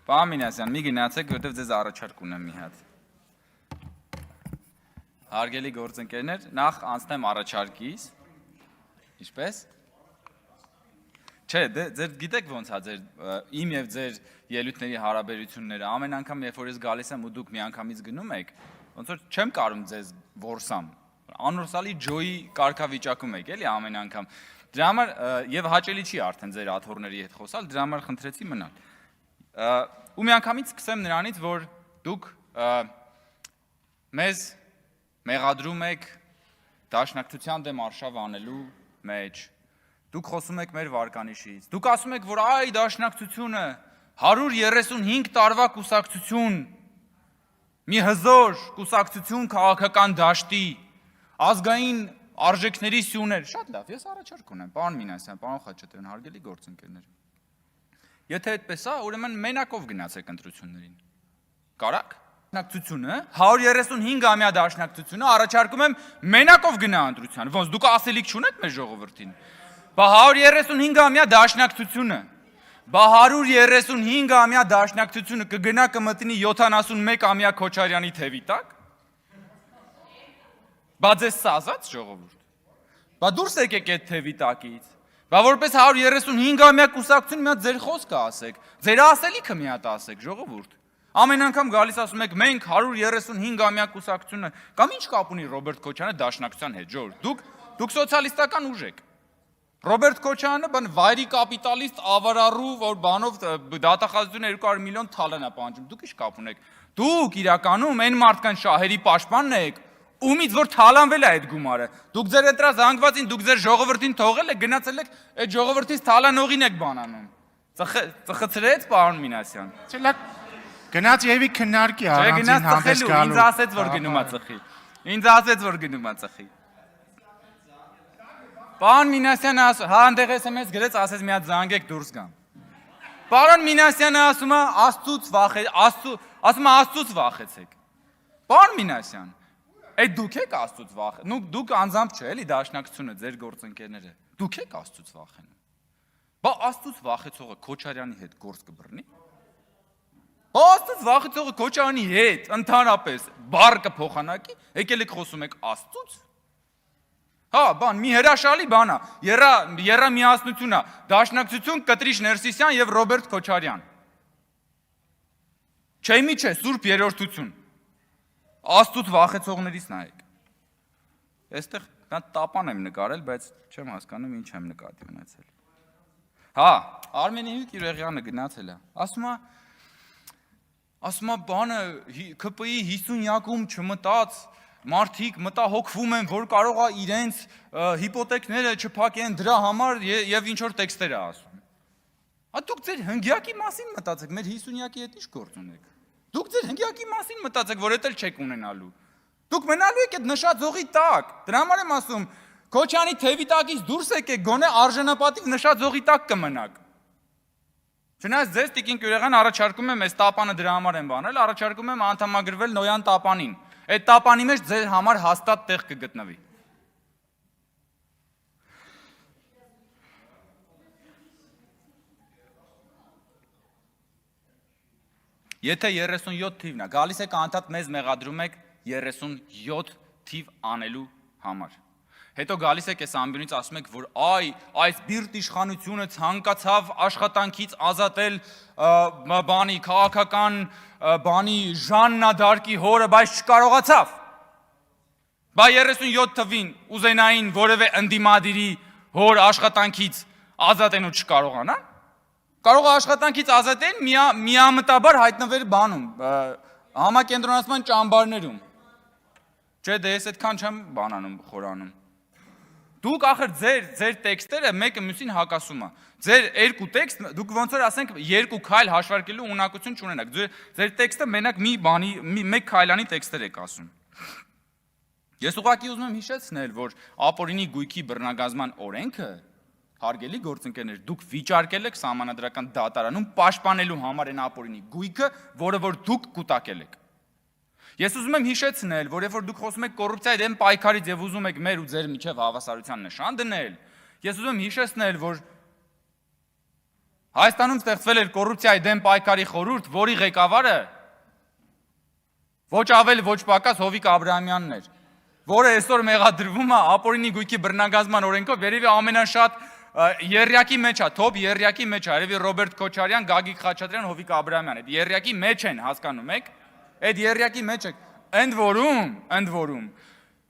Պարոն Մինասյան, մի գնացեք, որտեվ ձեզ առաջարկ ունեմ մի հատ։ Հարգելի գործընկերներ, նախ անցնեմ առաջարկից։ Ինչպես։ Չէ, ձեր գիտեք ոնց է ձեր իմ եւ ձեր ելույթների հարաբերությունները։ Ամեն անգամ, երբ որ ես գալիս եմ ու դուք միանգամից գնում եք, ոնց որ չեմ կարում ձեզ որսամ։ Անորսալի ջոյի կարգավիճակում եք, էլի ամեն անգամ։ Դրա համար եւ հաճելի չի արդեն ձեր աթոռների հետ խոսալ, դրա համար խնդրեցի մնալ։ Ու միանգամից սկսեմ նրանից, որ դուք մեզ մեղադրում եք դաշնակցության դեմ արշավ անելու մեջ։ Դուք խոսում եք մեր վարկանիշից։ Դուք ասում եք, որ այ դաշնակցությունը 135 տարվա կուսակցություն, մի հզոր կուսակցություն քաղաքական դաշտի, ազգային արժեքների սյուներ։ Շատ լավ, ես առաջարկ ունեմ, պարոն Մինասյան, պարոն Խաչատրյան, հարգելի գործընկերներ։ Եթե այդպես է, ուրեմն մենակով գնացեք ընտրություններին։ Կարաք։ Դաշնակցությունը, 135-ամյա դաշնակցությունը առաջարկում եմ մենակով գնա ընտրության։ Ոնց դուք ասելիք չունեք մեր ժողովրդին։ Բա 135-ամյա դաշնակցությունը, բա 135-ամյա դաշնակցությունը կգնա կմտնի 71-ամյա Քոչարյանի թևի տակ։ Բա ձեզ սազած ժողովուրդ։ Բա դուրս եկեք այդ թևի տակից։ Բա որպես 135-ամյա կուսակցություն մի հատ ձեր խոսքը ասեք, ձեր ասելիքը մի հատ ասեք, ժողովուրդ։ Ամեն անգամ գալիս ասում եք մենք 135-ամյա կուսակցությունը, կամ ինչ կապ ունի Ռոբերտ Քոչարյանը դաշնակցության հետ, ժողովուրդ։ Դուք սոցիալիստական ուժ եք։ Ռոբերտ Քոչարյանը բան վայրի կապիտալիստ ավարառու, որ բանով դատախազությունը 200 միլիոն թալան է պահանջում։ Դուք ինչ կապ ունեք։ Դուք իրականում այն մարդկան շահերի պաշտպանն եք, ումից որ թալանվել է այդ գումարը։ Դուք ձեր ընտրած զանգվածին, դուք ձեր ժողովրդին թողել եք, գնացել եք այդ ժողովրդից թալանողին եք բանանում։ Ծխծրեց պարոն Մինասյան։ Չէ, գնաց եւի քննարկի առանցին հանդես գալու։ Ինձ ասեց որ գնում է ծխի։ Ինձ ասեց որ գնում է ծխի։ Պարոն Մինասյանը ասում, հա այնտեղ SMS գրեց, ասեց մի հատ զանգեք դուրս գամ։ Պարոն Մինասյանը ասում է Աստծուց վախեցեք։ Պարոն Մինասյան, այդ դուք եք Աստծուց վախենում։ Դուք անձամբ չէ, էլի դաշնակցությունը ձեր գործընկերները։ Դուք եք Աստծուց վախենում։ Բա Աստծուց վախեցողը Քոչարյանի հետ գործ կբռնի։ Բա Աստծուց վախեցողը Քոչարյանի հետ ընդհանրապես բառ կփոխանակի, եկել եք խոսում եք Աստծուց։ Հա, բան, մի հրաշալի բան է, եռամիասնություն է, դաշնակցություն, Կտրիշ Ներսիսյան եւ Ռոբերտ Քոչարյան։ Չէ, մի չէ, Սուրբ Երրորդություն։ Աստծուց վախեցողներից նայեք։ Այստեղ տապան եմ նկարել, բայց չեմ հասկանում ինչ եմ նկատի ունեցել։ Հա, Արմենի Կիրեղյանը գնացել է։ Ասում է բանը ԿՊԻ 50-յակում չմտած մարդիկ մտահոգվում են, որ կարող է իրենց հիպոթեքները չփակեն դրա համար եւ ինչ որ տեքստեր է ասում։ Ա դուք ձեր հնգյակի մասին մտածեք, մեր 50-յակի հետ ինչ գործ ունեք։ Դուք ձեր հնգյակի մասին մտածեք, որ դա էլ չեք ունենալու։ Դուք մնալու եք այդ նշաձողի տակ։ Դրա համար եմ ասում, Քոչյանի թևի տակից դուրս եկեք, գոնե արժանապատիվ նշաձողի տակ կմնաք։ Չնայած ձեզ Տիկին Կյուրեղյան առաջարկում եմ, այս տապանը դրա համար եմ բանել, առաջարկում եմ անդամագրվել Նոյան տապանին։ Այդ տապանի մեջ ձեր համար հաստատ տեղ կգտնվի։ Եթե 37 թիվն է, գալիս եք անդադ մեզ մեղադրում եք 37 թիվ անելու համար։ Հետո գալիս եք այս ամբյոնից ասում եք, որ այս բիրտ իշխանությունը ցանկացավ աշխատանքից ազատել բանի քաղաքական բանի Ժաննա Դարկի հորը, բայց չկարողացավ։ Բա 37 թվին ուզենային որևէ ընդդիմադիրի հոր աշխատանքից ազատեն ու չկարողանան։ Կարող է աշխատանքից ազատեն միամտաբար հայտնվել բանում, համակենտրոնացման ճամբարներում։ Չէ, դե ես այդքան չեմ բանանում, խորանում։ Դուք ախր ձեր տեքստերը մեկը մյուսին հակասում է։ Ձեր երկու տեքստ, դուք ոնց որ ասենք երկու քայլ հաշվարկելու ունակություն չունենաք։ Ձեր տեքստը մենակ մեկ քայլանի տեքստեր եք ասում։ Ես ուղղակի ուզում եմ հիշեցնել, որ ապօրինի գույքի բռնագազման օրենքը, հարգելի գործընկերներ, դուք վիճարկել եք սահմանադրական դատարանում պաշտպանելու համար այն ապօրինի գույքը, որը որ դուք կուտակել եք։ Ես ուզում եմ հիշեցնել, որ երբ որ դուք խոսում եք կոռուպցիայի դեմ պայքարից եւ ուզում եք մեր ու ձեր միջև հավասարության նշան դնել, ես ուզում եմ հիշեցնել, որ Հայաստանում ստեղծվել էր կոռուպցիայի դեմ պայքարի խորհուրդ, որի ղեկավարը ոչ ավել, ոչ պակաս Հովիկ Աբրահամյանն էր, որը այսօր մեղադրվում է ապօրինի գույքի բռնագազման օրենքով, երևի ամենաշատ երյակի մեջ է, թոփ երյակի մեջ է, երևի Ռոբերտ Քոչարյան, Գագիկ Խաչատրյան, Հովիկ Աբրահամյան, այդ երյակի մեջ են, հասկանում եք, այդ երյակի մեջ է, ընդ որում,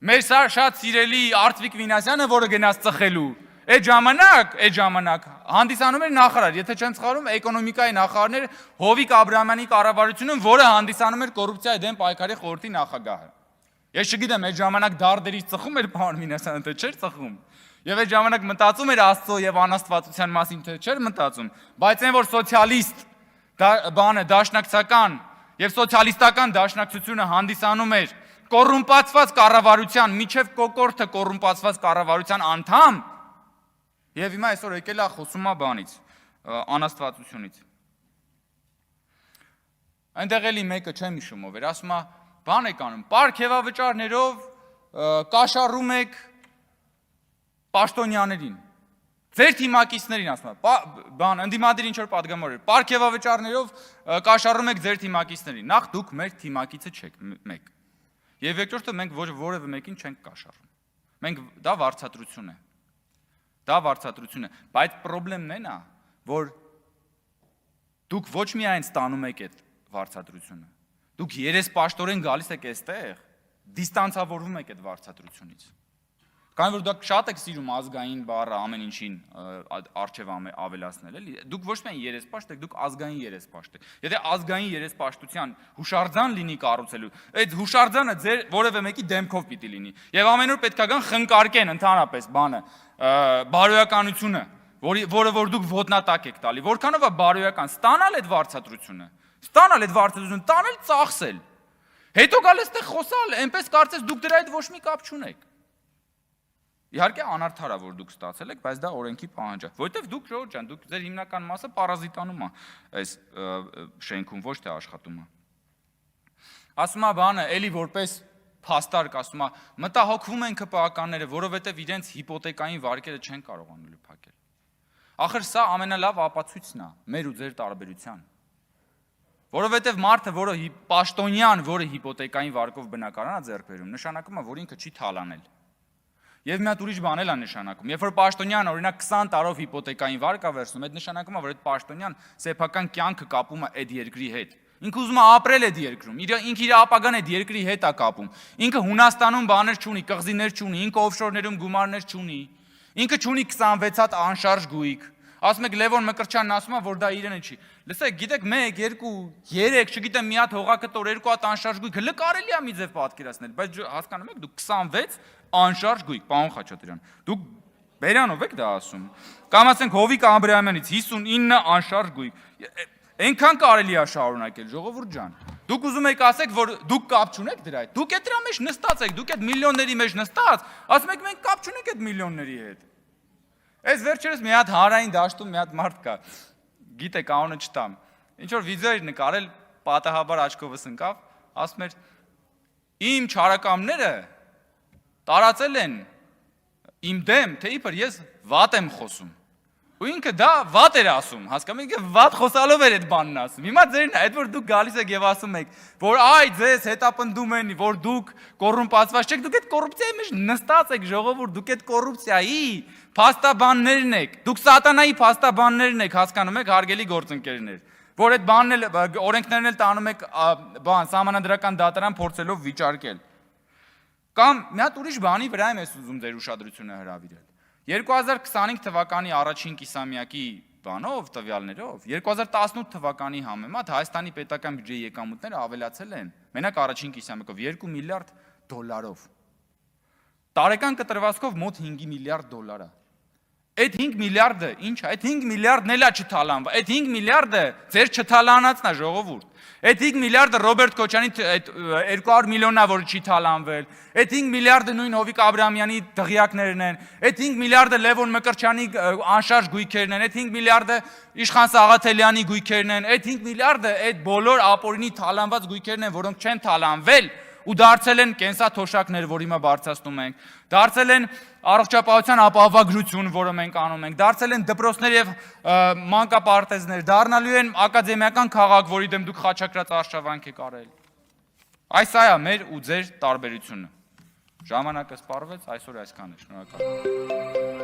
մեր շատ սիրելի Արծվիկ Վինասյանը, որը գնաց ծխելու, այդ ժամանակ հանդիսանում էր նախարար, եթե չեմ սխալվում, էկոնոմիկայի նախարարներ Հովիկ Աբրահամյանի կառավարությունում, որը հանդիսանում էր կոռուպցիայի դեմ պայքարի խորհրդի նախագահը։ Ես չգիտեմ, այդ ժամանակ դարդերից ծխում էր պարոն Վինասյանը, թե չէր ծխում։ Եվ այդ ժամանակ մտածում էր Աստծո եւ անաստվածության մասին, թե չէր մտածում, բայց այն որ սոցիալիստ դաշնակցական եւ սոցիալիստական դաշնակցությունը հանդիսանում էր կոռումպացված կառավարության, միջև կոկորդը կոռումպացված կառավարության անդամ, եւ հիմա այսօր եկել է խոսում է բանից, անաստվածությունից։ Այնտեղ էլի մեկը չեմ հիշում ով էր, ասում է, բան եք անում, պարգևավճարներով կաշառում եք պաշտոնյաներին, ձեր թիմակիցներին, ասում է, բան, ընդդիմադիր ինչ-որ պատգամավոր էր, պարգևավճարներով կաշառում եք ձեր թիմակիցներին, նախ դուք մեր թիմակիցը չեք մեկ, եւ երկրորդը մենք որևէ մեկին չենք կաշառում, մենք դա վարձատրություն է, բայց պրոբլեմն այն է, որ դուք ոչ միայն ստանում եք այդ վարձատրությունը, դուք երեսպաշտորեն գալիս եք այստեղ, դիստանցավորվում եք այդ վարձատրությունից։ Քանի որ դուք շատ եք սիրում ազգային բառը ամեն ինչին արժև ավելացնել, էլի, դուք ոչ միայն երեսպաշտ եք, դուք ազգային երեսպաշտ եք։ Եթե ազգային երեսպաշտության հուշարձան լինի կառուցելու, այդ հուշարձանը ձեր որևէ մեկի դեմքով պիտի լինի։ Եվ ամեն օր պետք է գան խնկարկեն ընդհանրապես բանը, բարոյականությունը, որը որ դուք ոտնատակ եք տալի, որքանով է բարոյական, ստանալ այդ վարձատրությունը, տանել ծախսել։ Հետո գալ այստեղ խոսալ, այնպես կարծես դուք դրա հետ ոչ մի կապ չունեք։ Իհարկե անարդար է որ դուք ստացել եք, բայց դա օրենքի պահանջ է, որովհետև դուք ժողովուրդ ջան, դուք ձեր հիմնական մասը պարազիտանում է այս շենքում, ոչ թե աշխատում է։ Ասում է բանը, էլի որպես փաստարկ ասում է, մտահոգվում են ԿՊԱ-ականները, որովհետև իրենց հիպոթեկային վարկերը չեն կարողանալու փակել։ Ախր սա ամենալավ ապացույցն է մեր ու ձեր տարբերության։ Որովհետև մարդը, որը պաշտոնյան, որը հիպոթեկային վարկով բնակարան է ձեռք բերում, նշանակում է, որ ինքը չի թալանել։ Եվ մի հատ ուրիշ բան էլ է նշանակում։ Երբ որ պաշտոնյան օրինակ 20 տարով հիպոթեկային վարկ է վերցնում, այդ նշանակում է, որ այդ պաշտոնյան սեփական կյանքը կապում է այդ երկրի հետ։ Ինքը ուզում է ապրել այդ երկրում, ինքը իր ապագան այդ երկրի հետ է կապում։ Ինքը Հունաստանում բաներ չունի, կղզիներ չունի, ինքը օֆշորներում գումարներ չունի։ Ինքը չունի 26 հատ անշարժ գույք։ Ասում եք Լևոն Մկրտչյանն ասում է, որ դա իրենը չի։ Լսեք, գիտեք 1, 2, 3, չգիտեմ, մի հատ հողակտոր, 2 հատ անշարժ գույք, հələ կարելի է մի ձև պատկերացնել, բայց հասկանում եք, դուք 26 անշարժ գույք, պարոն Խաչատրյան։ Դուք Բերանով եք դա ասում։ Կամ ասենք Հովիկ Աբրահամյանից 59 անշարժ գույք։ Այնքան կարելի է շարունակել, ժողովուրդ ջան։ Դուք ուզում եք ասեք, որ դուք կապ չունեք դրա հետ։ Դուք այդ դրա մեջ նստած եք, դուք այդ միլիոնների մեջ նստած, ասում եք մենք կապ չունենք այդ միլիոնների հետ։ Այս վերջերս մի հատ հանրային դաշտում մի հատ մարդ կա, գիտեք անունը չտամ, ինչ որ վիդեո էր նկարել, պատահաբար աչքովս ընկավ, ասում էր իմ չարակամները տարածել են իմ դեմ, թե իբր ես վատ եմ խոսում, ու ինքը դա վատ էր ասում, հասկանում եք, վատ խոսալով էր այդ բանն ասում, հիմա ձերն այդ որ դուք գալիս եք և ասում եք, որ այ ձեզ հետապնդում են, որ դուք կոռումպացված չեք, դուք այդ կոռուպցիայի մեջ նստած եք ժողովուրդ, դուք այդ կոռուպցիայի փաստաբաններն եք, դուք սատանայի փաստաբաններն եք, հասկանում եք, հարգելի գործընկերներ, որ այդ բանն էլ օրենքներն էլ տանում եք սահմանադրական դատարան փորձելով վիճարկել։ Կամ մի հատ ուրիշ բանի վրա եմ ես ուզում ձեր ուշադրությունը հրավիրել։ 2025 թվականի առաջին կիսամյակի բանով, տվյալներով, 2018 թվականի համեմատ Հայաստանի պետական բյուջեի եկամուտները ավելացել են, մենակ առաջին կիսամյակով 2 միլիարդ դոլարով։ Տարեկան կտրվածքով մոտ 5 միլիարդ դոլար է։ Այդ 5 միլիարդը ինչ է, այդ 5 միլիարդն էլ է չթալանվա, այդ 5 միլիարդը ձեր չթալանածն է ժողովուրդ, այդ 5 միլիարդը Ռոբերտ Քոչյանի 200 միլիոնն է, որը չի թալանվել, այդ 5 միլիարդը նույն Հովիկ Աբրահամյանի դղյակներն են, այդ 5 միլիարդը Լևոն Մկրտչյանի անշարժ գույքերն են, այդ 5 միլիարդը Իշխան Սաղաթելյանի գույքերն են, այդ 5 միլիարդը այդ բոլոր ապօրինի թալանված գույքերն են, որոնք չեն թալանվել, ու դարձել են կենսաթոշակներ, որ հիմա բարձրացնում ենք, դարձել են առողջապահության ապահովագրություն, որը մենք անում ենք, դարձել են դպրոցներ եւ մանկապարտեզներ, դառնալու են ակադեմիական քաղաք, որի դեմ դուք խաչակրած արշավանք եք արել։ Այս է մեր ու ձեր տարբերությունը։ Ժամանակը սպառվեց, այսօր այսքան է, շնորհակալ եմ։